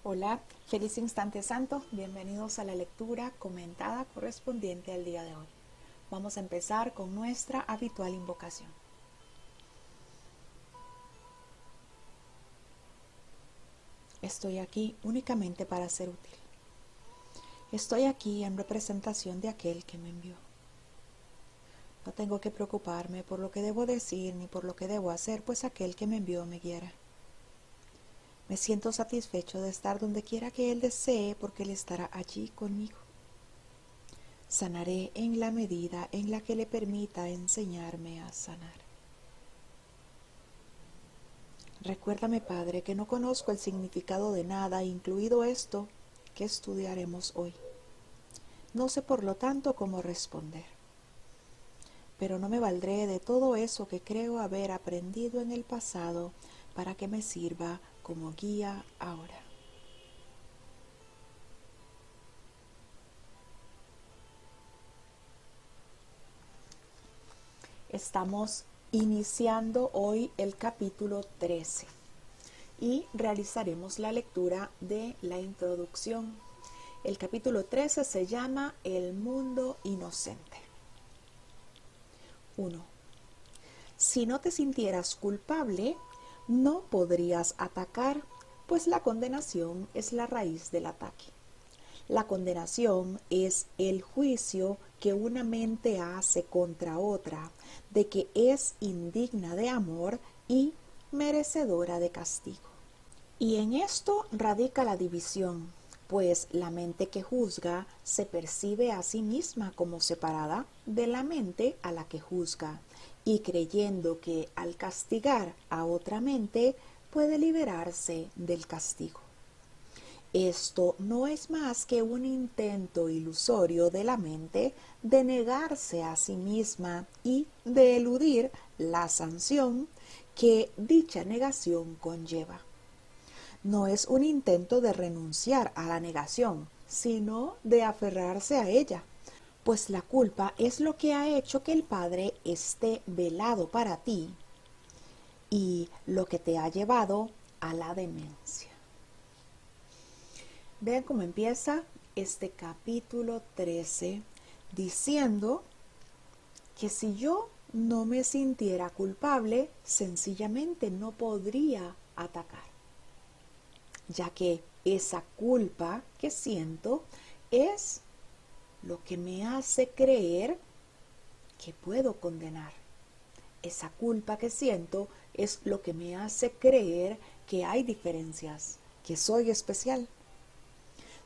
Hola, feliz instante santo, bienvenidos a la lectura comentada correspondiente al día de hoy. Vamos a empezar con nuestra habitual invocación. Estoy aquí únicamente para ser útil. Estoy aquí en representación de aquel que me envió. No tengo que preocuparme por lo que debo decir ni por lo que debo hacer, pues aquel que me envió me guiará. Me siento satisfecho de estar donde quiera que Él desee, porque Él estará allí conmigo. Sanaré en la medida en la que le permita enseñarme a sanar. Recuérdame, Padre, que no conozco el significado de nada, incluido esto que estudiaremos hoy. No sé, por lo tanto, cómo responder. Pero no me valdré de todo eso que creo haber aprendido en el pasado para que me sirva como guía ahora. Estamos iniciando hoy el capítulo 13 y realizaremos la lectura de la introducción. El capítulo 13 se llama El mundo inocente. 1. Si no te sintieras culpable, no podrías atacar, pues la condenación es la raíz del ataque. La condenación es el juicio que una mente hace contra otra de que es indigna de amor y merecedora de castigo. Y en esto radica la división, pues la mente que juzga se percibe a sí misma como separada de la mente a la que juzga, y creyendo que al castigar a otra mente puede liberarse del castigo. Esto no es más que un intento ilusorio de la mente de negarse a sí misma y de eludir la sanción que dicha negación conlleva. No es un intento de renunciar a la negación, sino de aferrarse a ella, pues la culpa es lo que ha hecho que el Padre esté velado para ti y lo que te ha llevado a la demencia. Vean cómo empieza este capítulo 13 diciendo que si yo no me sintiera culpable, sencillamente no podría atacar, ya que esa culpa que siento es lo que me hace creer que puedo condenar. Esa culpa que siento es lo que me hace creer que hay diferencias, que soy especial.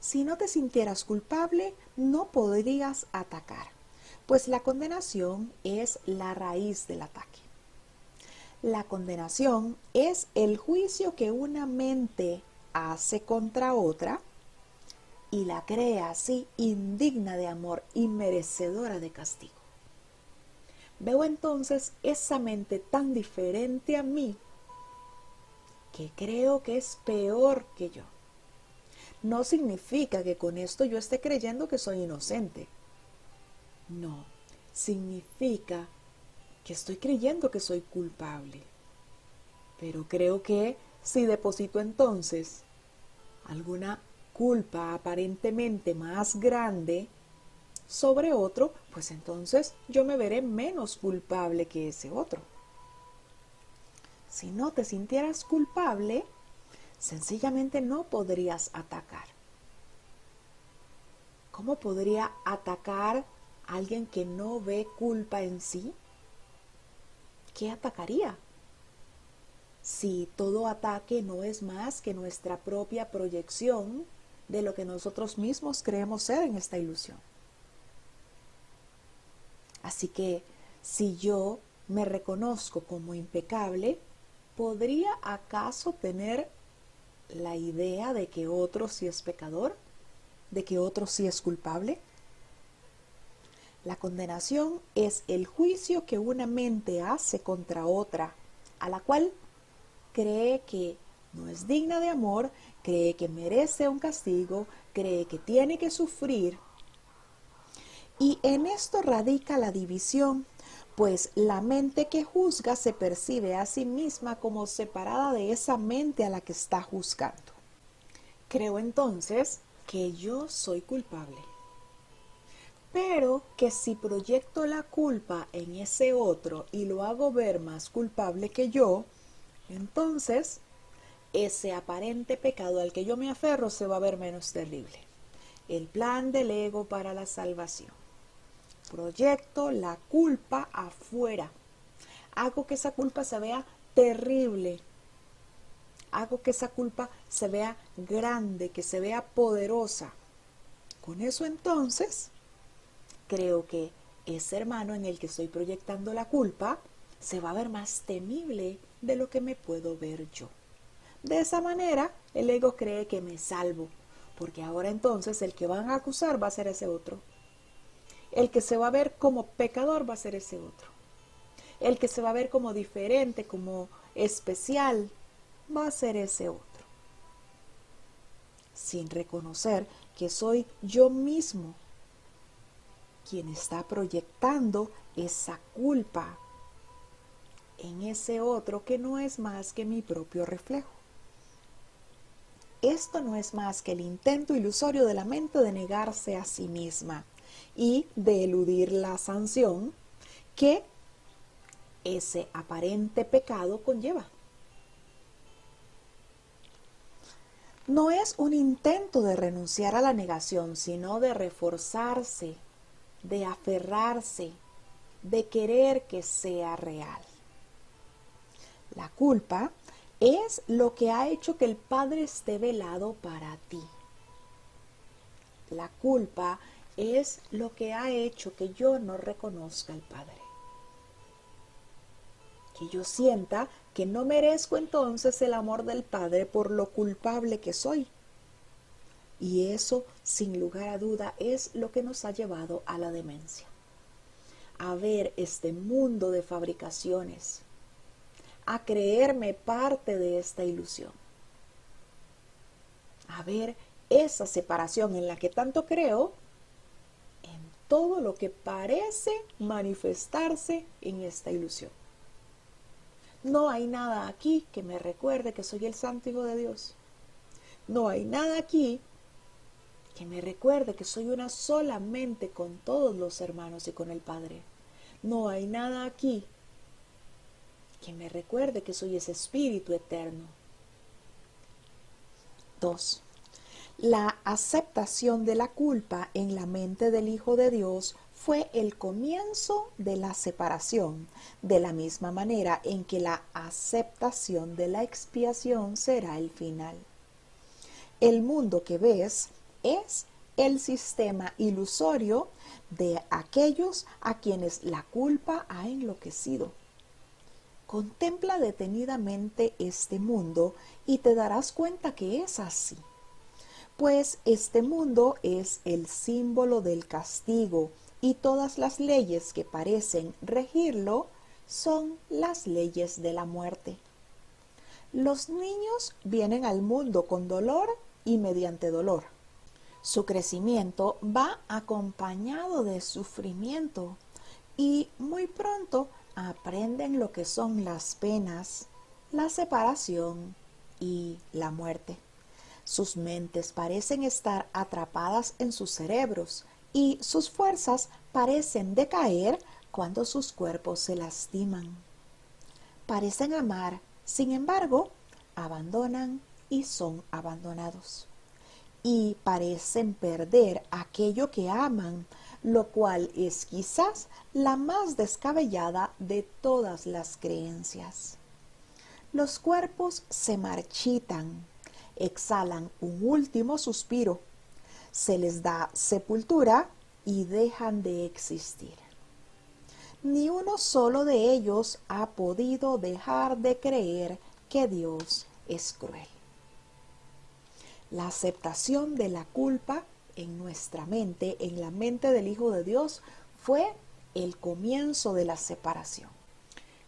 Si no te sintieras culpable, no podrías atacar, pues la condenación es la raíz del ataque. La condenación es el juicio que una mente hace contra otra y la crea así indigna de amor y merecedora de castigo. Veo entonces esa mente tan diferente a mí que creo que es peor que yo. No significa que con esto yo esté creyendo que soy inocente. No, significa que estoy creyendo que soy culpable. Pero creo que si deposito entonces alguna culpa aparentemente más grande sobre otro, pues entonces yo me veré menos culpable que ese otro. Si no te sintieras culpable, sencillamente no podrías atacar. ¿Cómo podría atacar a alguien que no ve culpa en sí? ¿Qué atacaría? Si todo ataque no es más que nuestra propia proyección de lo que nosotros mismos creemos ser en esta ilusión. Así que si yo me reconozco como impecable, ¿podría acaso tener la idea de que otro sí es pecador? ¿De que otro sí es culpable? La condenación es el juicio que una mente hace contra otra, a la cual cree que no es digna de amor, cree que merece un castigo, cree que tiene que sufrir. Y en esto radica la división, pues la mente que juzga se percibe a sí misma como separada de esa mente a la que está juzgando. Creo entonces que yo soy culpable, pero que si proyecto la culpa en ese otro y lo hago ver más culpable que yo, entonces ese aparente pecado al que yo me aferro se va a ver menos terrible. El plan del ego para la salvación. Proyecto la culpa afuera. Hago que esa culpa se vea terrible. Hago que esa culpa se vea grande, que se vea poderosa. Con eso entonces, creo que ese hermano en el que estoy proyectando la culpa se va a ver más temible de lo que me puedo ver yo. De esa manera, el ego cree que me salvo, porque ahora entonces el que van a acusar va a ser ese otro. El que se va a ver como pecador va a ser ese otro. El que se va a ver como diferente, como especial, va a ser ese otro. Sin reconocer que soy yo mismo quien está proyectando esa culpa en ese otro que no es más que mi propio reflejo. Esto no es más que el intento ilusorio de la mente de negarse a sí misma y de eludir la sanción que ese aparente pecado conlleva. No es un intento de renunciar a la negación, sino de reforzarse, de aferrarse, de querer que sea real. La culpa es lo que ha hecho que el Padre esté velado para ti. La culpa es lo que ha hecho que yo no reconozca al Padre. Que yo sienta que no merezco entonces el amor del Padre por lo culpable que soy. Y eso, sin lugar a duda, es lo que nos ha llevado a la demencia. A ver este mundo de fabricaciones, a creerme parte de esta ilusión, a ver esa separación en la que tanto creo en todo lo que parece manifestarse en esta ilusión. No hay nada aquí que me recuerde que soy el santo Hijo de Dios. No hay nada aquí que me recuerde que soy una solamente con todos los hermanos y con el Padre. No hay nada aquí que me recuerde que soy ese espíritu eterno. 2. La aceptación de la culpa en la mente del Hijo de Dios fue el comienzo de la separación, de la misma manera en que la aceptación de la expiación será el final. El mundo que ves es el sistema ilusorio de aquellos a quienes la culpa ha enloquecido. Contempla detenidamente este mundo y te darás cuenta que es así. Pues este mundo es el símbolo del castigo y todas las leyes que parecen regirlo son las leyes de la muerte. Los niños vienen al mundo con dolor y mediante dolor. Su crecimiento va acompañado de sufrimiento y muy pronto aprenden lo que son las penas, la separación y la muerte. Sus mentes parecen estar atrapadas en sus cerebros y sus fuerzas parecen decaer cuando sus cuerpos se lastiman. Parecen amar, sin embargo, abandonan y son abandonados. Y parecen perder aquello que aman, lo cual es quizás la más descabellada de todas las creencias. Los cuerpos se marchitan, exhalan un último suspiro, se les da sepultura y dejan de existir. Ni uno solo de ellos ha podido dejar de creer que Dios es cruel. La aceptación de la culpa en nuestra mente, en la mente del Hijo de Dios, fue el comienzo de la separación.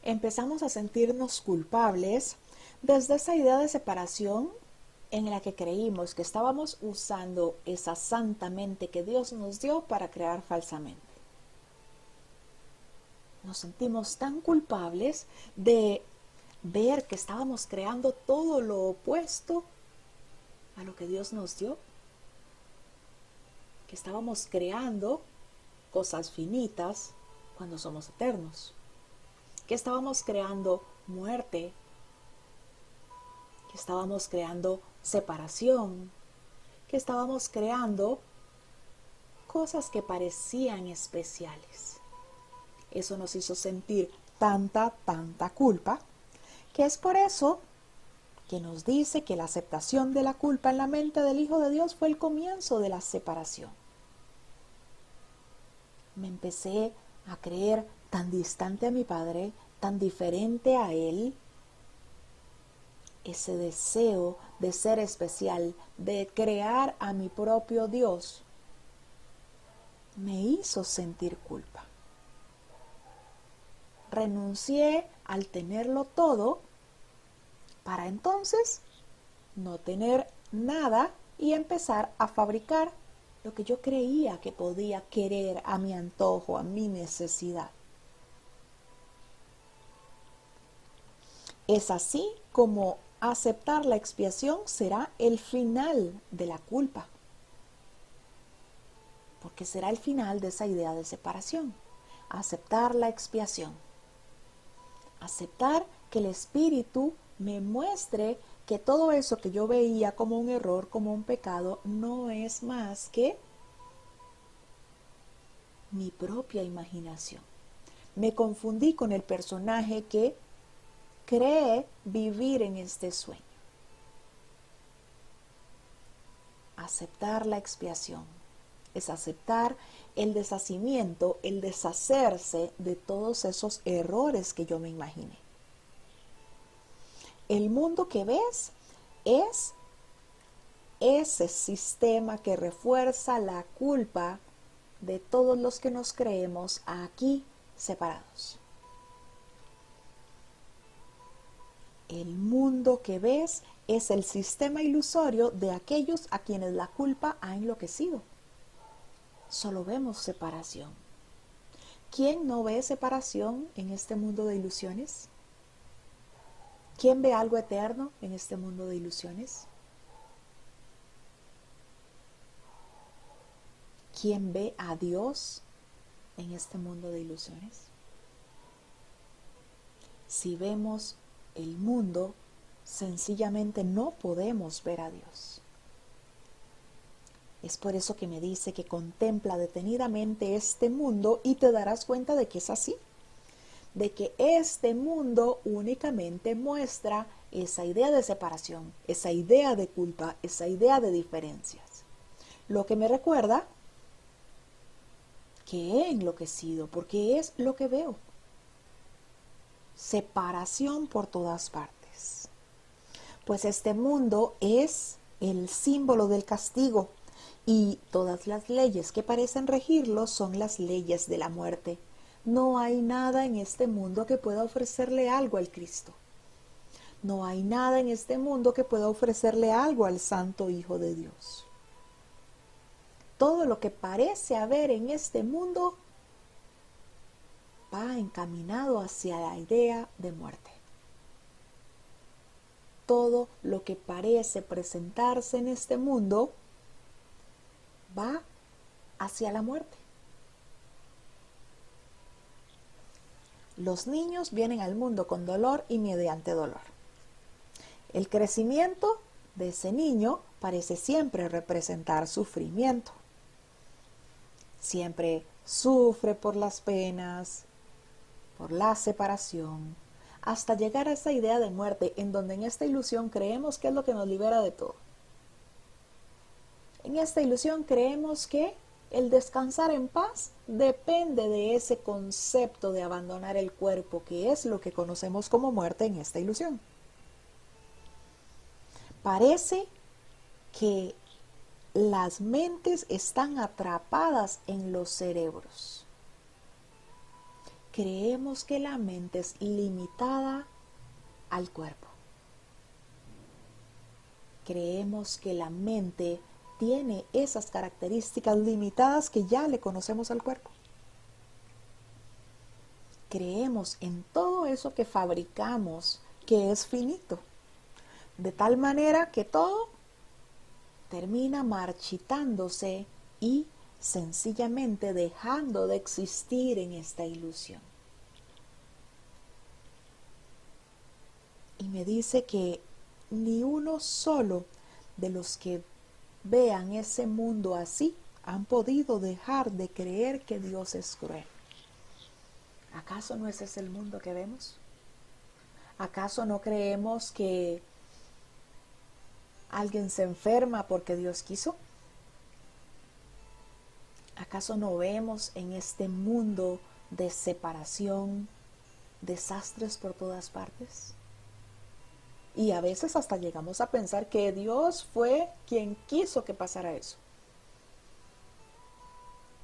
Empezamos a sentirnos culpables desde esa idea de separación en la que creímos que estábamos usando esa santa mente que Dios nos dio para crear falsamente. Nos sentimos tan culpables de ver que estábamos creando todo lo opuesto a lo que Dios nos dio, que estábamos creando cosas finitas cuando somos eternos, que estábamos creando muerte, que estábamos creando separación, que estábamos creando cosas que parecían especiales. Eso nos hizo sentir tanta culpa, que es por eso que nos dice que la aceptación de la culpa en la mente del Hijo de Dios fue el comienzo de la separación. Me empecé a creer tan distante a mi Padre, tan diferente a Él. Ese deseo de ser especial, de crear a mi propio Dios, me hizo sentir culpa. Renuncié al tenerlo todo para entonces no tener nada y empezar a fabricar lo que yo creía que podía querer a mi antojo, a mi necesidad. Es así como aceptar la expiación será el final de la culpa, porque será el final de esa idea de separación. Aceptar la expiación. Aceptar que el Espíritu me muestre que todo eso que yo veía como un error, como un pecado, no es más que mi propia imaginación. Me confundí con el personaje que cree vivir en este sueño. Aceptar la expiación es aceptar el deshacimiento, el deshacerse de todos esos errores que yo me imaginé. El mundo que ves es ese sistema que refuerza la culpa de todos los que nos creemos aquí separados. El mundo que ves es el sistema ilusorio de aquellos a quienes la culpa ha enloquecido. Solo vemos separación. ¿Quién no ve separación en este mundo de ilusiones? ¿Quién ve algo eterno en este mundo de ilusiones? ¿Quién ve a Dios en este mundo de ilusiones? Si vemos el mundo, sencillamente no podemos ver a Dios. Es por eso que me dice que contempla detenidamente este mundo y te darás cuenta de que es así, de que este mundo únicamente muestra esa idea de separación, esa idea de culpa, esa idea de diferencias. Lo que me recuerda que he enloquecido, porque es lo que veo. Separación por todas partes. Pues este mundo es el símbolo del castigo y todas las leyes que parecen regirlo son las leyes de la muerte. No hay nada en este mundo que pueda ofrecerle algo al Cristo. No hay nada en este mundo que pueda ofrecerle algo al Santo Hijo de Dios. Todo lo que parece haber en este mundo va encaminado hacia la idea de muerte. Todo lo que parece presentarse en este mundo va hacia la muerte. Los niños vienen al mundo con dolor y mediante dolor. El crecimiento de ese niño parece siempre representar sufrimiento. Siempre sufre por las penas, por la separación, hasta llegar a esa idea de muerte en donde en esta ilusión creemos que es lo que nos libera de todo. En esta ilusión creemos que el descansar en paz depende de ese concepto de abandonar el cuerpo, que es lo que conocemos como muerte en esta ilusión. Parece que las mentes están atrapadas en los cerebros. Creemos que la mente es limitada al cuerpo. Creemos que la mente tiene esas características limitadas que ya le conocemos al cuerpo. Creemos en todo eso que fabricamos que es finito, de tal manera que todo termina marchitándose y sencillamente dejando de existir en esta ilusión. Y me dice que ni uno solo de los que vean ese mundo así han podido dejar de creer que Dios es cruel. ¿Acaso no ese es el mundo que vemos? ¿Acaso no creemos que alguien se enferma porque Dios quiso? ¿Acaso no vemos en este mundo de separación desastres por todas partes? Y a veces hasta llegamos a pensar que Dios fue quien quiso que pasara eso.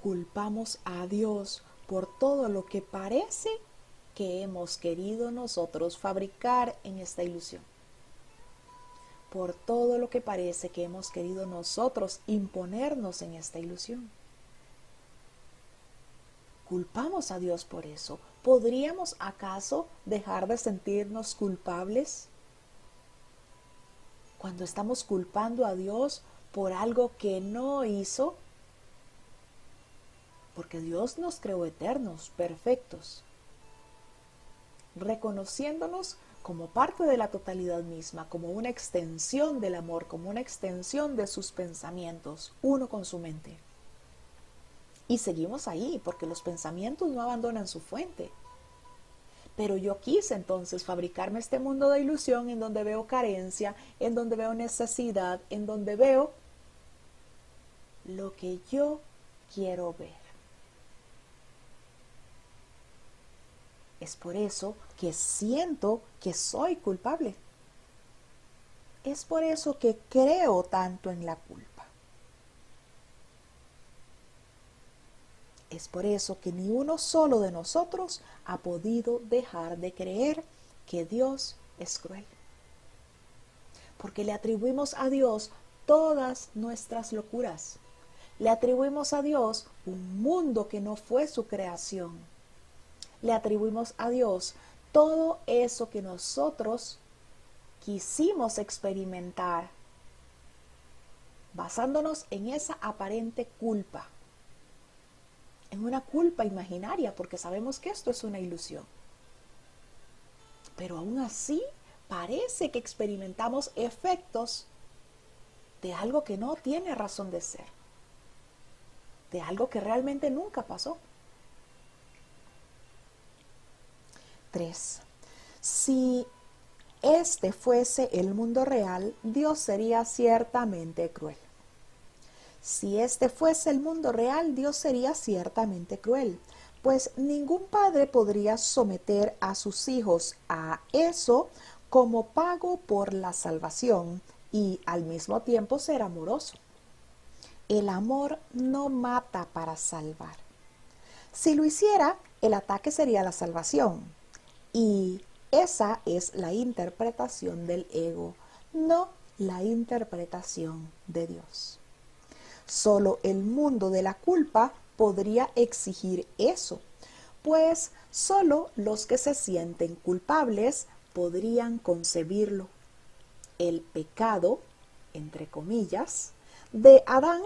Culpamos a Dios por todo lo que parece que hemos querido nosotros fabricar en esta ilusión. Por todo lo que parece que hemos querido nosotros imponernos en esta ilusión. Culpamos a Dios por eso. ¿Podríamos acaso dejar de sentirnos culpables cuando estamos culpando a Dios por algo que no hizo? Porque Dios nos creó eternos, perfectos, reconociéndonos como parte de la totalidad misma, como una extensión del amor, como una extensión de sus pensamientos, uno con su mente. Y seguimos ahí, porque los pensamientos no abandonan su fuente. Pero yo quise entonces fabricarme este mundo de ilusión en donde veo carencia, en donde veo necesidad, en donde veo lo que yo quiero ver. Es por eso que siento que soy culpable. Es por eso que creo tanto en la culpa. Es por eso que ni uno solo de nosotros ha podido dejar de creer que Dios es cruel. Porque le atribuimos a Dios todas nuestras locuras. Le atribuimos a Dios un mundo que no fue su creación. Le atribuimos a Dios todo eso que nosotros quisimos experimentar, basándonos en esa aparente culpa, en una culpa imaginaria, porque sabemos que esto es una ilusión. Pero aún así parece que experimentamos efectos de algo que no tiene razón de ser, de algo que realmente nunca pasó. 3. Si este fuese el mundo real, Dios sería ciertamente cruel. Si este fuese el mundo real, Dios sería ciertamente cruel, pues ningún padre podría someter a sus hijos a eso como pago por la salvación y al mismo tiempo ser amoroso. El amor no mata para salvar. Si lo hiciera, el ataque sería la salvación. Y esa es la interpretación del ego, no la interpretación de Dios. Solo el mundo de la culpa podría exigir eso, pues solo los que se sienten culpables podrían concebirlo. El pecado, entre comillas, de Adán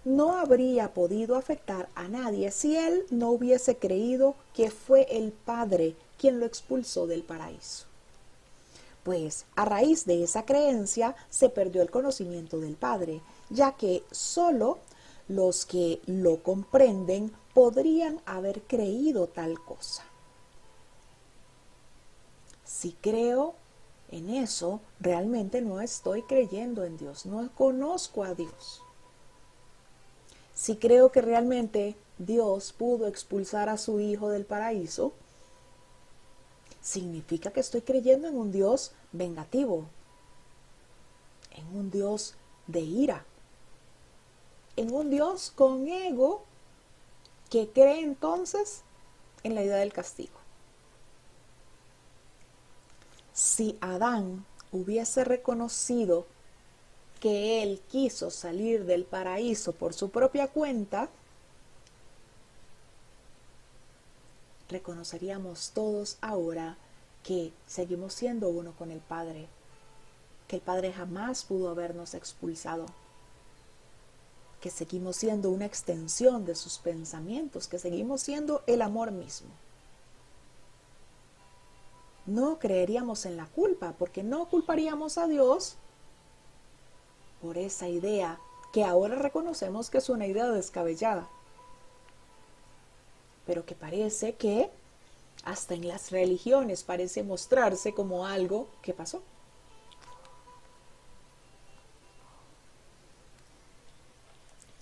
no habría podido afectar a nadie si él no hubiese creído que fue el Padre quien lo expulsó del paraíso. Pues a raíz de esa creencia se perdió el conocimiento del Padre, ya que solo los que lo comprenden podrían haber creído tal cosa. Si creo en eso, realmente no estoy creyendo en Dios, no conozco a Dios. Si creo que realmente Dios pudo expulsar a su hijo del paraíso, significa que estoy creyendo en un Dios vengativo, en un Dios de ira, en un Dios con ego que cree entonces en la idea del castigo. Si Adán hubiese reconocido que él quiso salir del paraíso por su propia cuenta, reconoceríamos todos ahora que seguimos siendo uno con el Padre, que el Padre jamás pudo habernos expulsado. que seguimos siendo una extensión de sus pensamientos, que seguimos siendo el amor mismo. No creeríamos en la culpa, porque no culparíamos a Dios por esa idea que ahora reconocemos que es una idea descabellada, pero que parece que hasta en las religiones parece mostrarse como algo que pasó.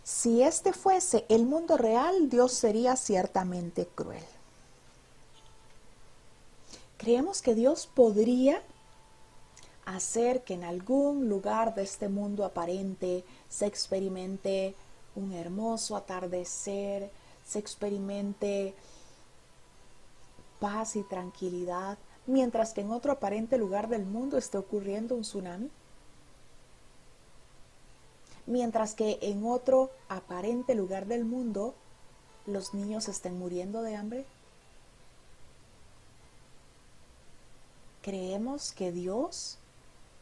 Si este fuese el mundo real, Dios sería ciertamente cruel. Creemos que Dios podría hacer que en algún lugar de este mundo aparente se experimente un hermoso atardecer, se experimente paz y tranquilidad, mientras que en otro aparente lugar del mundo esté ocurriendo un tsunami. Mientras que en otro aparente lugar del mundo los niños estén muriendo de hambre. ¿Creemos que Dios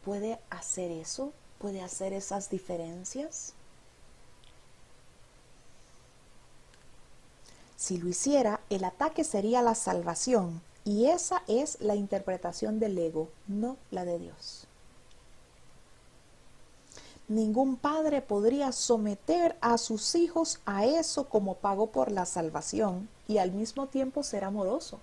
puede hacer eso? ¿Puede hacer esas diferencias? Si lo hiciera, el ataque sería la salvación, y esa es la interpretación del ego, no la de Dios. Ningún padre podría someter a sus hijos a eso como pago por la salvación y al mismo tiempo ser amoroso.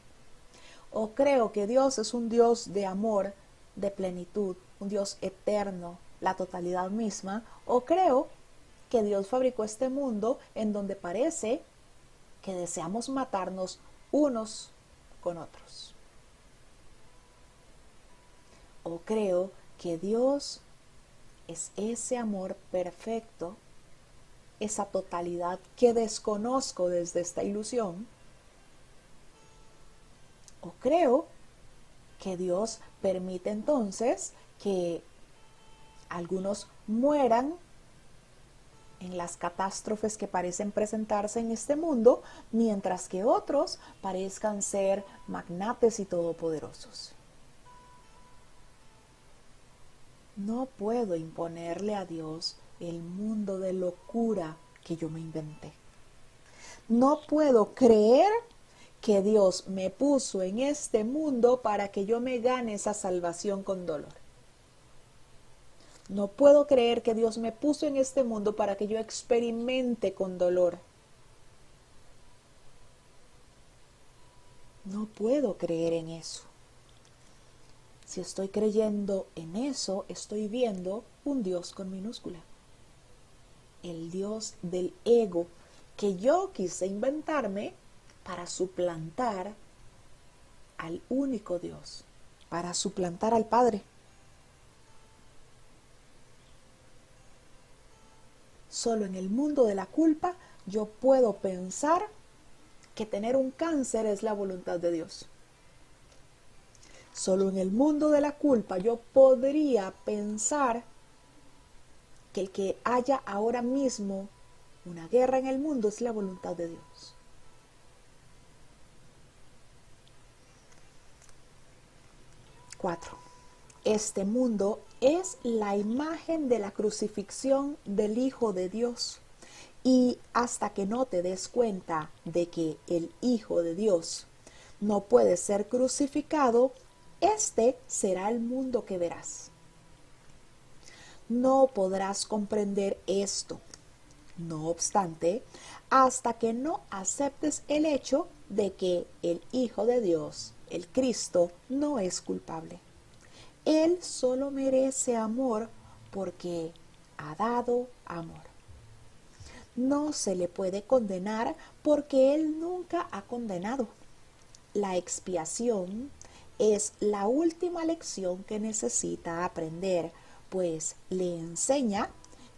O creo que Dios es un Dios de amor, de plenitud, un Dios eterno, la totalidad misma, o creo que Dios fabricó este mundo en donde parece que deseamos matarnos unos con otros. O creo que Dios es ese amor perfecto, esa totalidad que desconozco desde esta ilusión. O creo que Dios permite entonces que algunos mueran en las catástrofes que parecen presentarse en este mundo, mientras que otros parezcan ser magnates y todopoderosos. No puedo imponerle a Dios el mundo de locura que yo me inventé. No puedo creer que Dios me puso en este mundo para que yo me gane esa salvación con dolor. No puedo creer que Dios me puso en este mundo para que yo experimente con dolor. No puedo creer en eso. Si estoy creyendo en eso, estoy viendo un Dios con minúscula. El Dios del ego que yo quise inventarme para suplantar al único Dios, para suplantar al Padre. Solo en el mundo de la culpa yo puedo pensar que tener un cáncer es la voluntad de Dios. Solo en el mundo de la culpa yo podría pensar que el que haya ahora mismo una guerra en el mundo es la voluntad de Dios. Cuatro. Este mundo es la imagen de la crucifixión del Hijo de Dios. Y hasta que no te des cuenta de que el Hijo de Dios no puede ser crucificado, este será el mundo que verás. No podrás comprender esto, no obstante, hasta que no aceptes el hecho de que el Hijo de Dios, el Cristo, no es culpable. Él solo merece amor porque ha dado amor. No se le puede condenar porque Él nunca ha condenado. La expiación es la última lección que necesita aprender, pues le enseña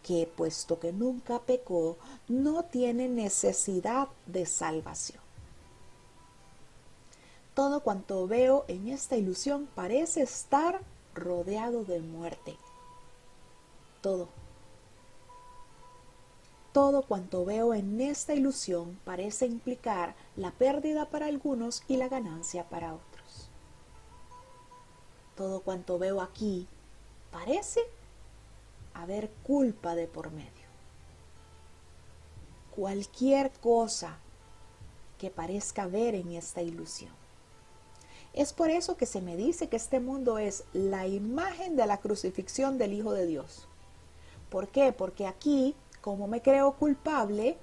que, puesto que nunca pecó, no tiene necesidad de salvación. Todo cuanto veo en esta ilusión parece estar rodeado de muerte. Todo cuanto veo en esta ilusión parece implicar la pérdida para algunos y la ganancia para otros. Todo cuanto veo aquí parece haber culpa de por medio. cualquier cosa que parezca ver en esta ilusión. Es por eso que se me dice que este mundo es la imagen de la crucifixión del Hijo de Dios. ¿Por qué? Porque aquí, como me creo culpable,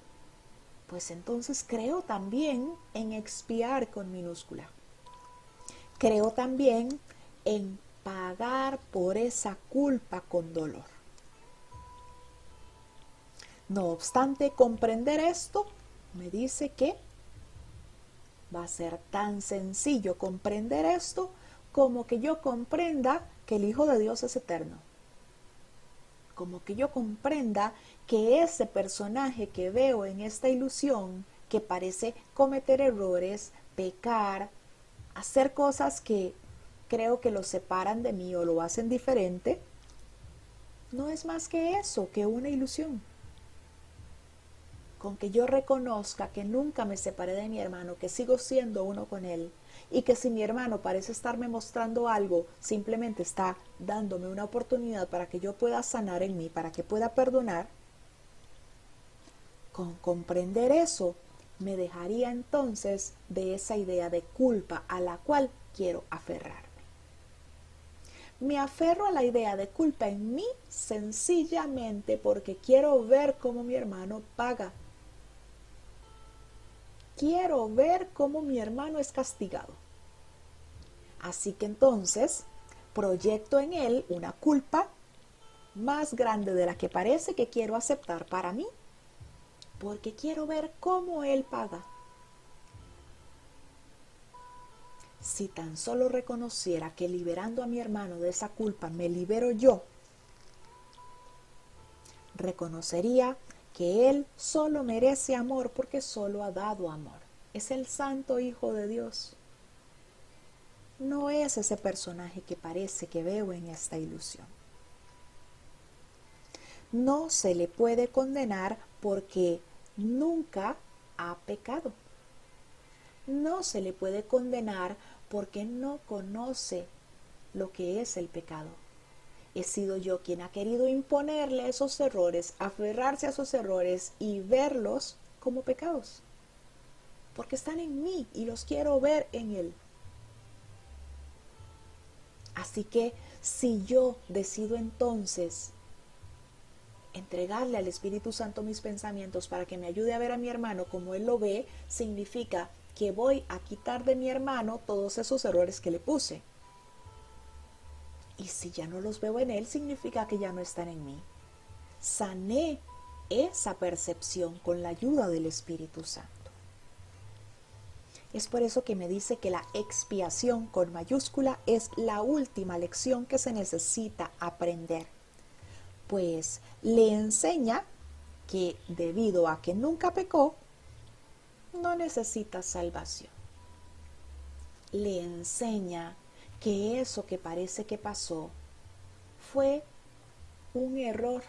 pues entonces creo también en expiar con minúscula. Creo también en pagar por esa culpa con dolor. No obstante, comprender esto me dice que va a ser tan sencillo comprender esto como que yo comprenda que el Hijo de Dios es eterno. Como que yo comprenda que ese personaje que veo en esta ilusión, que parece cometer errores, pecar, hacer cosas que creo que lo separan de mí o lo hacen diferente, no es más que eso, que una ilusión. Con que yo reconozca que nunca me separé de mi hermano, que sigo siendo uno con él, y que si mi hermano parece estarme mostrando algo, simplemente está dándome una oportunidad para que yo pueda sanar en mí, para que pueda perdonar, con comprender eso, me dejaría entonces de esa idea de culpa a la cual quiero aferrarme. Me aferro a la idea de culpa en mí sencillamente porque quiero ver cómo mi hermano paga. Quiero ver cómo mi hermano es castigado. Así que entonces proyecto en él una culpa más grande de la que parece que quiero aceptar para mí, porque quiero ver cómo él paga. Si tan solo reconociera que liberando a mi hermano de esa culpa me libero yo, reconocería que él solo merece amor porque solo ha dado amor. Es el santo Hijo de Dios. No es ese personaje que parece que veo en esta ilusión. No se le puede condenar porque nunca ha pecado. No se le puede condenar porque no conoce lo que es el pecado. He sido yo quien ha querido imponerle esos errores, aferrarse a esos errores y verlos como pecados. Porque están en mí y los quiero ver en él. Así que si yo decido entonces entregarle al Espíritu Santo mis pensamientos para que me ayude a ver a mi hermano como él lo ve, significa que voy a quitar de mi hermano todos esos errores que le puse. Y si ya no los veo en él, significa que ya no están en mí. Sané esa percepción con la ayuda del Espíritu Santo. Es por eso que me dice que la expiación con mayúscula es la última lección que se necesita aprender. Pues le enseña que debido a que nunca pecó, no necesita salvación. Le enseña que eso que parece que pasó fue un error.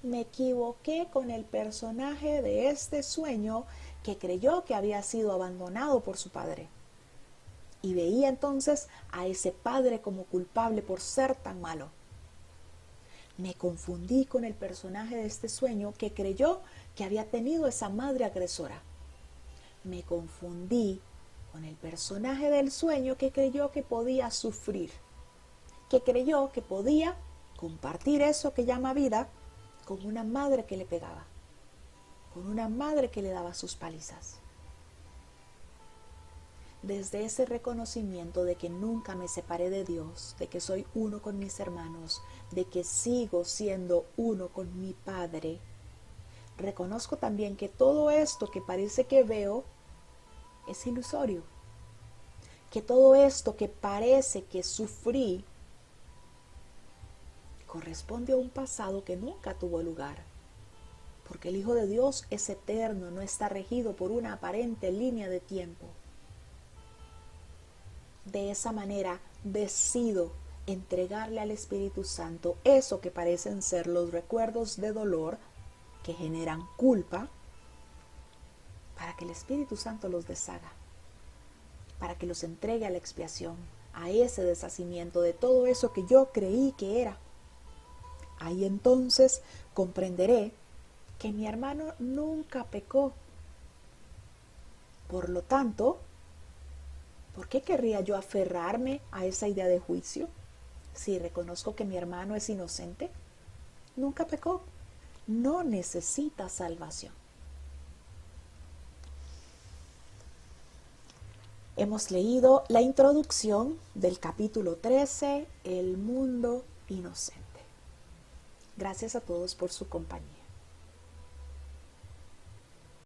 Me equivoqué con el personaje de este sueño que creyó que había sido abandonado por su padre. Y veía entonces a ese padre como culpable por ser tan malo. Me confundí con el personaje de este sueño que creyó que había tenido esa madre agresora. Me confundí con el personaje del sueño que creyó que podía sufrir, que creyó que podía compartir eso que llama vida con una madre que le pegaba, con una madre que le daba sus palizas. Desde ese reconocimiento de que nunca me separé de Dios, de que soy uno con mis hermanos, de que sigo siendo uno con mi Padre, reconozco también que todo esto que parece que veo es ilusorio, que todo esto que parece que sufrí corresponde a un pasado que nunca tuvo lugar, porque el Hijo de Dios es eterno, no está regido por una aparente línea de tiempo. De esa manera decido entregarle al Espíritu Santo eso que parecen ser los recuerdos de dolor que generan culpa, para que el Espíritu Santo los deshaga, para que los entregue a la expiación, a ese deshacimiento de todo eso que yo creí que era. Ahí entonces comprenderé que mi hermano nunca pecó. Por lo tanto, ¿por qué querría yo aferrarme a esa idea de juicio si reconozco que mi hermano es inocente? Nunca pecó, no necesita salvación. Hemos leído la introducción del capítulo 13, El mundo inocente. Gracias a todos por su compañía.